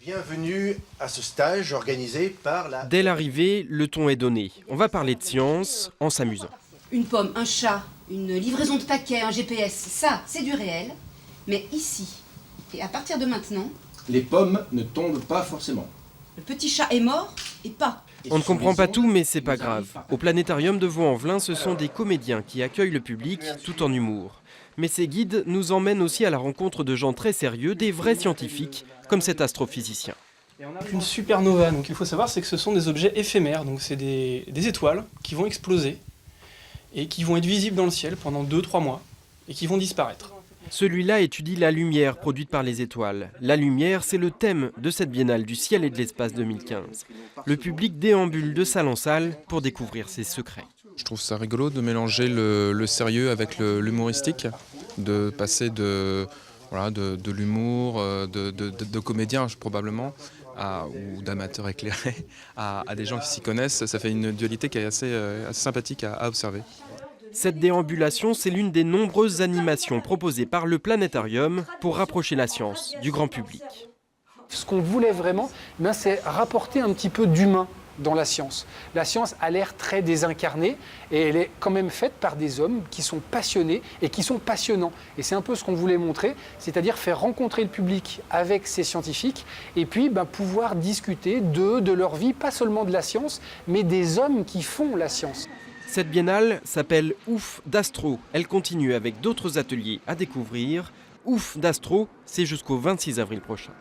Bienvenue à ce stage organisé par la... Dès l'arrivée, le ton est donné. On va parler de science en s'amusant. Une pomme, un chat, une livraison de paquets, un GPS, ça, c'est du réel. Mais ici, et à partir de maintenant, les pommes ne tombent pas forcément. le petit chat est mort et pas. On ne comprend pas tout, mais c'est pas grave. Au planétarium de Vaux-en-Velin, ce sont des comédiens qui accueillent le public tout en humour. Mais ces guides nous emmènent aussi à la rencontre de gens très sérieux, des vrais scientifiques, comme cet astrophysicien. Une supernova, donc il faut savoir, c'est que ce sont des objets éphémères, donc c'est des étoiles qui vont exploser et qui vont être visibles dans le ciel pendant 2-3 mois et qui vont disparaître. Celui-là étudie la lumière produite par les étoiles. La lumière, c'est le thème de cette biennale du ciel et de l'espace 2015. Le public déambule de salle en salle pour découvrir ses secrets. Je trouve ça rigolo de mélanger le sérieux avec l'humoristique, de passer de l'humour, de comédiens probablement, ou d'amateurs éclairés, à des gens qui s'y connaissent. Ça fait une dualité qui est assez sympathique à observer. Cette déambulation, c'est l'une des nombreuses animations proposées par le planétarium pour rapprocher la science du grand public. Ce qu'on voulait vraiment, c'est rapporter un petit peu d'humain dans la science. La science a l'air très désincarnée et elle est quand même faite par des hommes qui sont passionnés et qui sont passionnants. Et c'est un peu ce qu'on voulait montrer, c'est-à-dire faire rencontrer le public avec ces scientifiques et puis pouvoir discuter de leur vie, pas seulement de la science, mais des hommes qui font la science. Cette biennale s'appelle Ouf d'Astro. Elle continue avec d'autres ateliers à découvrir. Ouf d'Astro, c'est jusqu'au 26 avril prochain.